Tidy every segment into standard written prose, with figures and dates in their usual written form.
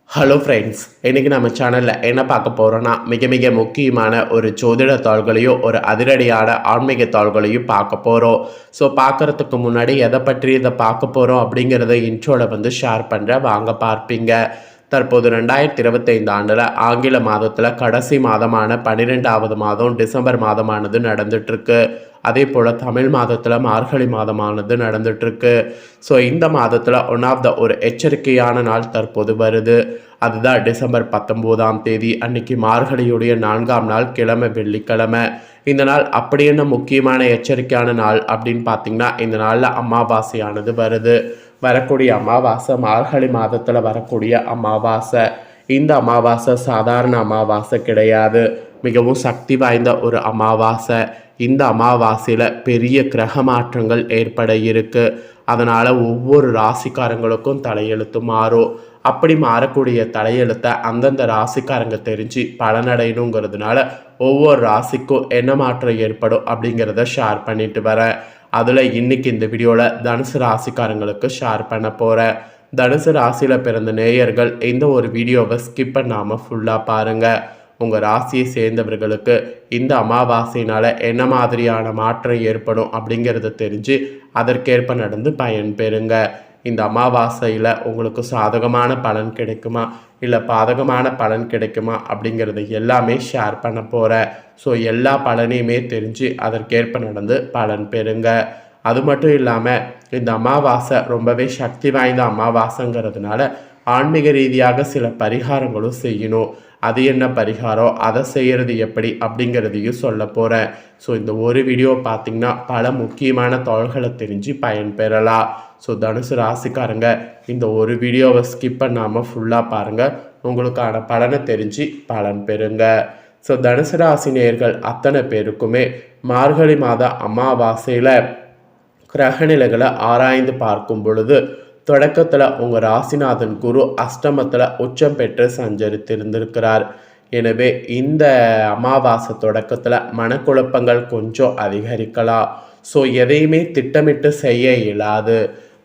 Hello friends, இன்றைக்கி நம்ம சேனலில் என்ன பார்க்க போகிறோன்னா மிக மிக முக்கியமான ஒரு ஜோதிட தாள்களையும் ஒரு அதிரடியான ஆன்மீக தாள்களையும் பார்க்க போகிறோம். ஸோ பார்க்குறதுக்கு முன்னாடி எதை பற்றி இதை பார்க்க போகிறோம் அப்படிங்கிறத இன்ட்ரோவில் ஷேர் பண்ணுறேன், வாங்க பார்ப்பீங்க. தற்போது 2025 ஆண்டில் ஆங்கில மாதத்தில் கடைசி மாதமான 12வது மாதம் டிசம்பர் மாதமானது நடந்துட்டுருக்கு. அதே போல் தமிழ் மாதத்தில் மார்கழி மாதமானது நடந்துட்டுருக்கு. ஸோ இந்த மாதத்தில் ஒன் ஆஃப் த ஒரு எச்சரிக்கையான நாள் தற்போது வருது. அதுதான் டிசம்பர் 19ஆம் தேதி. அன்னைக்கு மார்கழியுடைய 4ஆம் நாள், கிழமை வெள்ளிக்கிழமை. இந்த நாள் அப்படி என்ன முக்கியமான எச்சரிக்கையான நாள் அப்படின்னு பார்த்திங்கன்னா, இந்த நாளில் அமாவாசையானது வருது. வரக்கூடிய அமாவாசை மார்கழி மாதத்தில் வரக்கூடிய அமாவாசை. இந்த அமாவாசை சாதாரண அமாவாசை கிடையாது, மிகவும் சக்தி வாய்ந்த ஒரு அமாவாசை. இந்த அமாவாசையில் பெரிய கிரக மாற்றங்கள் ஏற்பட இருக்கு. அதனால் ஒவ்வொரு ராசிக்காரங்களுக்கும் தலையெழுத்து மாறும். அப்படி மாறக்கூடிய தலையெழுத்தை அந்தந்த ராசிக்காரங்க தெரிஞ்சு பலனடையணுங்கிறதுனால ஒவ்வொரு ராசிக்கும் என்ன மாற்றம் ஏற்படும் அப்படிங்கிறத ஷேர் பண்ணிட்டு வரேன். அதில் இன்றைக்கி இந்த வீடியோவில் தனுசு ராசிக்காரங்களுக்கு ஷேர் பண்ண போகிறேன். தனுசு ராசியில் பிறந்த நேயர்கள் இந்த ஒரு வீடியோவை ஸ்கிப் பண்ணாமல் ஃபுல்லாக பாருங்கள். உங்கள் ராசியை சேர்ந்தவர்களுக்கு இந்த அமாவாசையினால் என்ன மாதிரியான மாற்றம் ஏற்படும் அப்படிங்கிறத தெரிஞ்சு அதற்கேற்ப நடந்து பயன் பெறுங்க. இந்த அமாவாசையில் உங்களுக்கு சாதகமான பலன் கிடைக்குமா இல்லை பாதகமான பலன் கிடைக்குமா அப்படிங்கிறத எல்லாமே ஷேர் பண்ண போகிறேன். ஸோ எல்லா பலனையுமே தெரிஞ்சு அதற்கேற்ப நடந்து பலன் பெறுங்க. அது மட்டும் இல்லாமல் இந்த அமாவாசை ரொம்பவே சக்தி வாய்ந்த அமாவாசைங்கிறதுனால ஆன்மீக ரீதியாக சில பரிகாரங்களும் செய்யணும். அது என்ன பரிகாரம், அதை செய்கிறது எப்படி அப்படிங்கிறதையும் சொல்ல போகிறேன். ஸோ இந்த ஒரு வீடியோ பார்த்திங்கன்னா பல முக்கியமான தகவல்களை தெரிஞ்சு பயன் பெறலாம். ஸோ தனுசு ராசிக்காரங்க இந்த ஒரு வீடியோவை ஸ்கிப் பண்ணாமல் ஃபுல்லாக பாருங்கள், உங்களுக்கான பலனை தெரிஞ்சு பலன் பெறுங்க. ஸோ தனுசு ராசி நேயர்கள் அத்தனை பேருக்குமே மார்கழி மாத அமாவாசையில் கிரகநிலைகளை ஆராய்ந்து பார்க்கும் பொழுது தொடக்கத்தில் உங்கள் ராசிநாதன் குரு அஷ்டமத்தில் உச்சம் பெற்று சஞ்சரித்திருந்திருக்கிறார். எனவே இந்த அமாவாசை தொடக்கத்தில் மனக்குழப்பங்கள் கொஞ்சம் அதிகரிக்கலாம். ஸோ எதையுமே திட்டமிட்டு செய்ய இயலாது.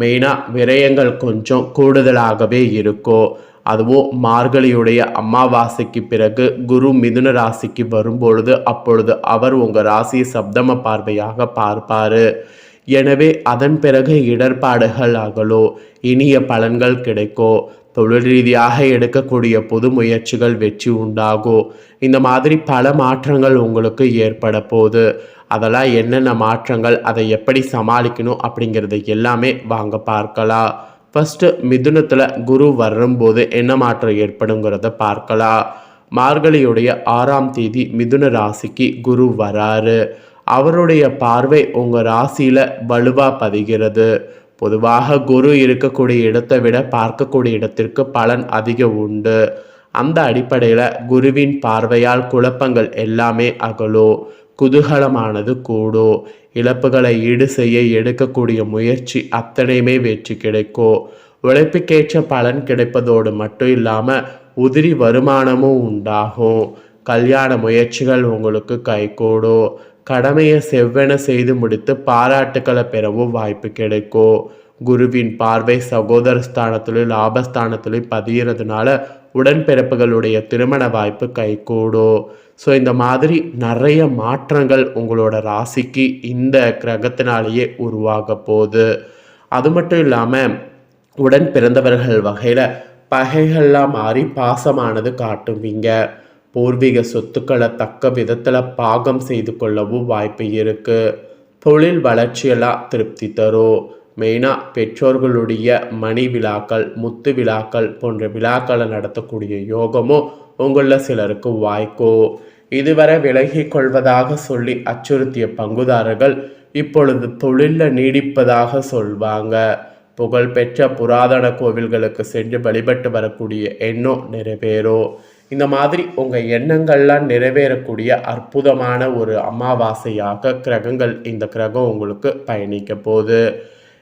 மெயினாக விரயங்கள் கொஞ்சம் கூடுதலாகவே இருக்கும். அதுவும் மார்கழியுடைய அமாவாசைக்கு பிறகு குரு மிதுன ராசிக்கு வரும்பொழுது அப்பொழுது அவர் உங்கள் ராசியை சப்தம பார்வையாக பார்ப்பார். எனவே அதன் பிறகு இடர்பாடுகள் அகலோ, இனிய பலன்கள் கிடைக்கோ, தொழில் ரீதியாக எடுக்கக்கூடிய புது முயற்சிகள் வெற்றி உண்டாகும். இந்த மாதிரி பல மாற்றங்கள் உங்களுக்கு ஏற்பட போகுது. அதெல்லாம் என்னென்ன மாற்றங்கள், அதை எப்படி சமாளிக்கணும் அப்படிங்கிறது எல்லாமே வாங்க பார்க்கலாம். ஃபஸ்ட்டு மிதுனத்தில் குரு வரும்போது என்ன மாற்றம் ஏற்படுங்கிறத பார்க்கலாம். மார்கழியுடைய 6ஆம் தேதி மிதுன ராசிக்கு குரு வராரு. அவருடைய பார்வை உங்கள் ராசியில் வலுவாக பதிகிறது. பொதுவாக குரு இருக்கக்கூடிய இடத்தை விட பார்க்கக்கூடிய இடத்திற்கு பலன் அதிகம் உண்டு. அந்த அடிப்படையில் குருவின் பார்வையால் குழப்பங்கள் எல்லாமே அகலும், குதூகலமானது கூடும். இழப்புகளை ஈடு செய்ய எடுக்கக்கூடிய முயற்சி அத்தனையுமே வெற்றி கிடைக்கும். உழைப்புக்கேற்ற பலன் கிடைப்பதோடு மட்டும் இல்லாமல் உதிரி வருமானமும் உண்டாகும். கல்யாண முயற்சிகள் உங்களுக்கு கைகூடும். கடமையை செவ்வென செய்து முடித்து பாராட்டுக்களை பெறவும் வாய்ப்பு கிடைக்கும். குருவின் பார்வை சகோதர ஸ்தானத்திலும் லாபஸ்தானத்திலும் பதிகிறதுனால உடன்பிறப்புகளுடைய திருமண வாய்ப்பு கைகூடும். ஸோ இந்த மாதிரி நிறைய மாற்றங்கள் உங்களோட ராசிக்கு இந்த கிரகத்தினாலேயே உருவாக போகுது. அது மட்டும் இல்லாமல் உடன் பிறந்தவர்கள் வகையில் பகைகள்லாம் மாறி பாசமானது காட்டுவீங்க. பூர்வீக சொத்துக்களை தக்க விதத்தில் பாகம் செய்து கொள்ளவும் வாய்ப்பு இருக்குது. தொழில் வளர்ச்சியெல்லாம் திருப்தி தரும். மெயினாக பெற்றோர்களுடைய மணி விழாக்கள், முத்து விழாக்கள் போன்ற விழாக்களை நடத்தக்கூடிய யோகமும் உங்களில் சிலருக்கு வாய்க்கும். இதுவரை விலகி கொள்வதாக சொல்லி அச்சுறுத்திய பங்குதாரர்கள் இப்பொழுது தொழிலில் நீடிப்பதாக சொல்வாங்க. புகழ்பெற்ற புராதன கோவில்களுக்கு சென்று வழிபட்டு வரக்கூடிய எண்ணம் நிறைவேறும். இந்த மாதிரி உங்கள் எண்ணங்கள்லாம் நிறைவேறக்கூடிய அற்புதமான ஒரு அமாவாசையாக கிரகங்கள் இந்த கிரகம் உங்களுக்கு பயணிக்க போகுது.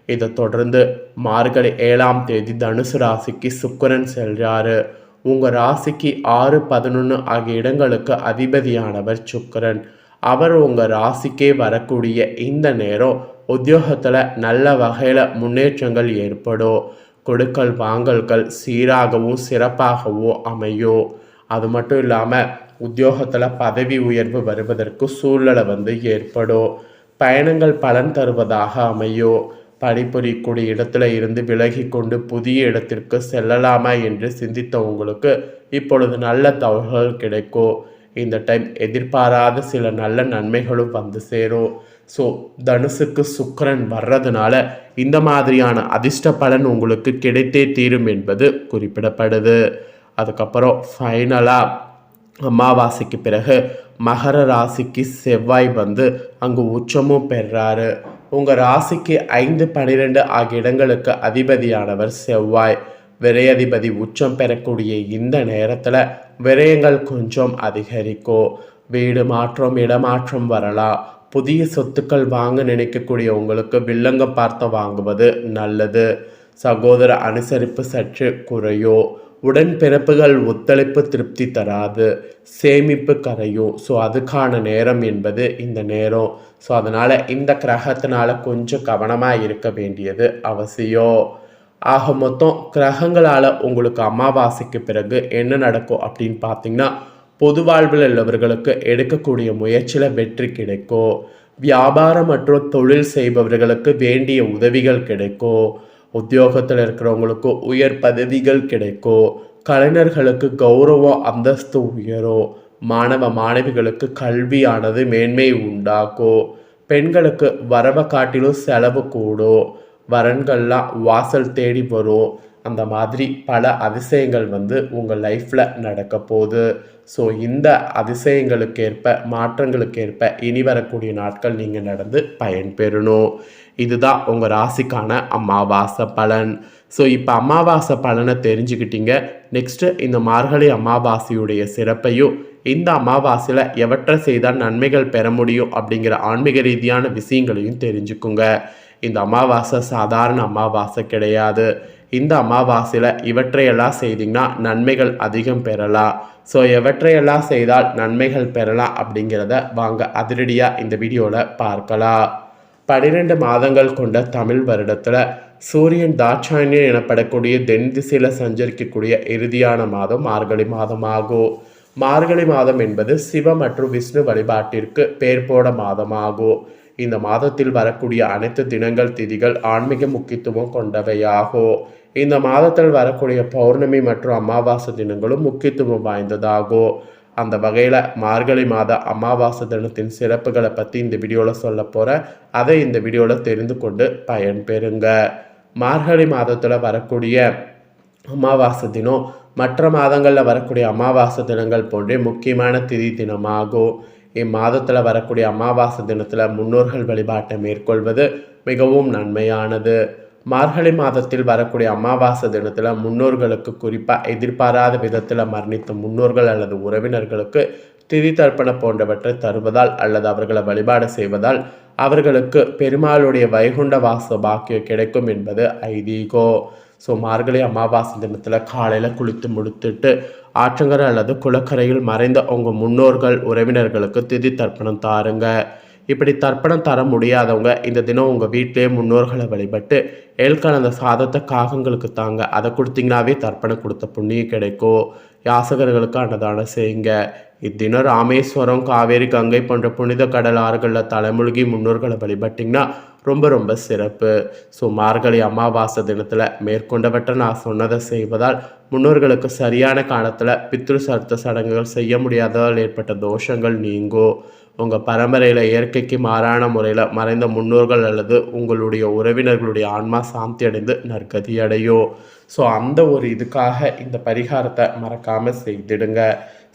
இதை தொடர்ந்து மார்கழி 7ஆம் தேதி தனுசு ராசிக்கு சுக்கிரன் செல்றாரு. உங்கள் ராசிக்கு 6, 11 ஆகிய இடங்களுக்கு அதிபதியானவர் சுக்கிரன். அவர் உங்கள் ராசிக்கே வரக்கூடிய இந்த நேரம் உத்தியோகத்தில் நல்ல வகையில் முன்னேற்றங்கள் ஏற்படும். கொடுக்கல் வாங்கல்கள் சீராகவும் சிறப்பாகவும் அமையும். அது மட்டும் இல்லாமல் உத்தியோகத்தில் பதவி உயர்வு வருவதற்கு சூழ்நிலை ஏற்படும். பயணங்கள் பலன் தருவதாக அமையும். பணிபுரியக்கூடிய இடத்துல இருந்து விலகி கொண்டு புதிய இடத்திற்கு செல்லலாமா என்று சிந்தித்த உங்களுக்கு இப்பொழுது நல்ல தகவல்கள் கிடைக்கும். இந்த டைம் எதிர்பாராத சில நல்ல நன்மைகளும் சேரும். ஸோ தனுசுக்கு சுக்கிரன் வர்றதுனால இந்த மாதிரியான அதிர்ஷ்ட பலன் உங்களுக்கு கிடைத்தே தீரும் என்பது குறிப்பிடப்படுது. அதுக்கப்புறம் ஃபைனலாக அமாவாசைக்கு பிறகு மகர ராசிக்கு செவ்வாய் அங்கு உச்சமும் பெறாரு. உங்கள் ராசிக்கு 5, 12 ஆகிய இடங்களுக்கு அதிபதியானவர் செவ்வாய். விரையதிபதி உச்சம் பெறக்கூடிய இந்த நேரத்தில் விரயங்கள் கொஞ்சம் அதிகரிக்கும். வீடு மாற்றம் இடமாற்றம் வரலாம். புதிய சொத்துக்கள் வாங்க நினைக்கக்கூடிய உங்களுக்கு வில்லங்கம் பார்த்து வாங்குவது நல்லது. சகோதர அனுசரிப்பு சற்று குறையும். உடன்பிறப்புகள் ஒத்துழைப்பு திருப்தி தராது. சேமிப்பு கரையும். ஸோ அதுக்கான நேரம் என்பது இந்த நேரம். ஸோ அதனால் இந்த கிரகத்தினால கொஞ்சம் கவனமாக இருக்க வேண்டியது அவசியம். ஆக மொத்தம் கிரகங்களால் உங்களுக்கு அமாவாசைக்கு பிறகு என்ன நடக்கும் அப்படின்னு பார்த்தீங்கன்னா, பொது வாழ்வில் உள்ளவர்களுக்கு எடுக்கக்கூடிய முயற்சியில் வெற்றி கிடைக்கும். வியாபாரம் மற்றும் தொழில் செய்பவர்களுக்கு வேண்டிய உதவிகள் கிடைக்கும். உத்தியோகத்தில் இருக்கிறவங்களுக்கு உயர் பதவிகள் கிடைக்கும். கலைஞர்களுக்கு கௌரவம் அந்தஸ்து உயரும். மாணவ மாணவிகளுக்கு கல்வியானது மேன்மை உண்டாக்கும். பெண்களுக்கு வரவை காட்டிலும் செலவு கூடும். வரன்கள்லாம் வாசல் தேடி வரும். அந்த மாதிரி பல அதிசயங்கள் உங்கள் லைஃப்பில் நடக்க போகுது. ஸோ இந்த அதிசயங்களுக்கேற்ப மாற்றங்களுக்கேற்ப இனி வரக்கூடிய நாட்கள் நீங்கள் நடந்து பயன்பெறணும். இதுதான் உங்கள் ராசிக்கான அமாவாசை பலன். ஸோ இப்போ அமாவாசை பலனை தெரிஞ்சுக்கிட்டீங்க. நெக்ஸ்ட்டு இந்த மார்கழி அமாவாசையுடைய சிறப்பையும் இந்த அமாவாசையில் எவற்றை செய்தால் நன்மைகள் பெற முடியும் அப்படிங்கிற ஆன்மீக ரீதியான விஷயங்களையும் தெரிஞ்சுக்குங்க. இந்த அமாவாசை சாதாரண அமாவாசை கிடையாது. இந்த அமாவாசையில் இவற்றையெல்லாம் செய்திங்கன்னா நன்மைகள் அதிகம் பெறலாம். ஸோ எவற்றையெல்லாம் செய்தால் நன்மைகள் பெறலாம் அப்படிங்கிறத வாங்க அதிரடியாக இந்த வீடியோவில் பார்க்கலாம். 12 மாதங்கள் கொண்ட தமிழ் வருடத்தில் சூரியன் தாட்சாயணியன் எனப்படக்கூடிய தென் திசையில் சஞ்சரிக்கக்கூடிய இறுதியான மாதம் மார்கழி மாதம் ஆகும். மார்கழி மாதம் என்பது சிவ மற்றும் விஷ்ணு வழிபாட்டிற்கு பேர் போட மாதமாகும். இந்த மாதத்தில் வரக்கூடிய அனைத்து தினங்கள் திதிகள் ஆன்மீக முக்கியத்துவம் கொண்டவையாகும். இந்த மாதத்தில் வரக்கூடிய பௌர்ணமி மற்றும் அமாவாசை தினங்களும் முக்கியத்துவம் வாய்ந்ததாகும். அந்த வகையில் மார்கழி மாத அமாவாசை தினத்தின் சிறப்புகளை பற்றி இந்த வீடியோவில் சொல்ல போகிறேன். அதை இந்த வீடியோவில் தெரிந்து கொண்டு பயன்பெறுங்க. மார்கழி மாதத்தில் வரக்கூடிய அமாவாசை தினம் மற்ற மாதங்களில் வரக்கூடிய அமாவாசை தினங்கள் போன்றே முக்கியமான திதி தினமாகும். இம்மாதத்தில் வரக்கூடிய அமாவாசை தினத்தில் முன்னோர்கள் வழிபாட்டை மேற்கொள்வது மிகவும் நன்மையானது. மார்கழி மாதத்தில் வரக்கூடிய அமாவாசை தினத்தில் முன்னோர்களுக்கு குறிப்பாக எதிர்பாராத விதத்தில் மரணித்த முன்னோர்கள் அல்லது உறவினர்களுக்கு திதி தர்ப்பணம் போன்றவற்றை தருவதால் அல்லது அவர்களை வழிபாடு செய்வதால் அவர்களுக்கு பெருமாளுடைய வைகுண்ட வாச பாக்கியம் கிடைக்கும் என்பது ஐதீகம். ஸோ மார்கழி அமாவாசை தினத்தில் காலையில் குளித்து முடித்துட்டு ஆற்றங்கரை அல்லது குளக்கரையில் மறைந்த உங்கள் முன்னோர்கள் உறவினர்களுக்கு திதி தர்ப்பணம் தாருங்க. இப்படி தர்ப்பணம் தர முடியாதவங்க இந்த தினம் உங்கள் வீட்டிலே முன்னோர்களை வழிபட்டு கலந்த சாதத்தை காகங்களுக்கு தாங்க. அதை கொடுத்தீங்கன்னாவே தர்ப்பணம் கொடுத்த புண்ணியம் கிடைக்கும். யாசகர்களுக்கு அன்னதானம் செய்யுங்க. இத்தினம் ராமேஸ்வரம், காவேரி, கங்கை போன்ற புனித கடல் ஆறுகளில் தலைமுழுகி முன்னோர்களை வழிபட்டிங்கன்னா ரொம்ப ரொம்ப சிறப்பு. ஸோ மார்கழி அமாவாசை தினத்தில் மேற்கொண்டவற்றை நான் சொன்னதை செய்வதால் முன்னோர்களுக்கு சரியான காலத்தில் பித்ரு சர்த்த சடங்குகள் செய்ய முடியாததால் ஏற்பட்ட தோஷங்கள் நீங்கும். உங்கள் பரம்பரையில் இயற்கைக்கு மாறான முறையில் மறைந்த முன்னோர்கள் அல்லது உங்களுடைய உறவினர்களுடைய ஆன்மா சாந்தி அடைந்து நற்கதி அடையும். ஸோ அந்த ஒரு இதுக்காக இந்த பரிகாரத்தை மறக்காமல் செய்திடுங்க.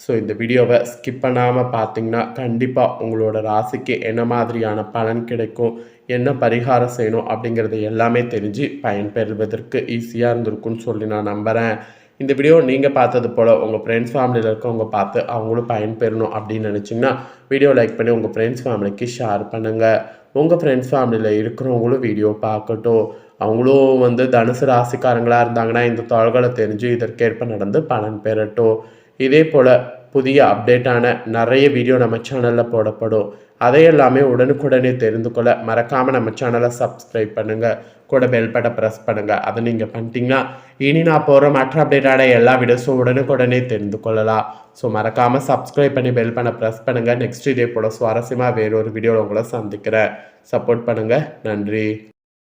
ஸோ இந்த வீடியோவை ஸ்கிப் பண்ணாமல் பார்த்தீங்கன்னா கண்டிப்பாக உங்களோட ராசிக்கு என்ன மாதிரியான பலன் கிடைக்கும், என்ன பரிகாரம் செய்யணும் அப்படிங்கிறது எல்லாமே தெரிஞ்சு பயன்பெறுவதற்கு ஈஸியாக இருந்திருக்குன்னு சொல்லி நான் நம்புகிறேன். இந்த வீடியோ நீங்கள் பார்த்தது போல் உங்கள் ஃப்ரெண்ட்ஸ் ஃபேமிலியில் இருக்கவங்க பார்த்து அவங்களும் பயன்பெறணும் அப்படின்னு நினச்சிங்கன்னா வீடியோ லைக் பண்ணி உங்கள் ஃப்ரெண்ட்ஸ் ஃபேமிலிக்கு ஷேர் பண்ணுங்கள். உங்கள் ஃப்ரெண்ட்ஸ் ஃபேமிலியில் இருக்கிறவங்களும் வீடியோ பார்க்கட்டும். அவங்களும் தனுசு ராசிக்காரங்களாக இருந்தாங்கன்னா இந்த தாள்களை தெரிஞ்சு இதற்கேற்ப நடந்து பலன் பெறட்டும். இதே போல் புதிய அப்டேட்டான நிறைய வீடியோ நம்ம சேனலில் போடப்படும். அதையெல்லாமே உடனுக்குடனே தெரிந்து கொள்ள மறக்காமல் நம்ம சேனலை சப்ஸ்கிரைப் பண்ணுங்கள், கூட பெல் பட்டனை ப்ரெஸ் பண்ணுங்கள். அதை நீங்கள் பண்ணிட்டீங்கன்னா இனி நான் போகிற மற்ற அப்டேட்டான எல்லா வீடியோஸும் உடனுக்குடனே தெரிந்து கொள்ளலாம். ஸோ மறக்காமல் சப்ஸ்கிரைப் பண்ணி பெல் பண்ண ப்ரெஸ் பண்ணுங்கள். நெக்ஸ்ட் இதே போல் சுவாரஸ்யமாக வேறொரு வீடியோவில் உங்களை சந்திக்கிறேன். சப்போர்ட் பண்ணுங்கள். நன்றி.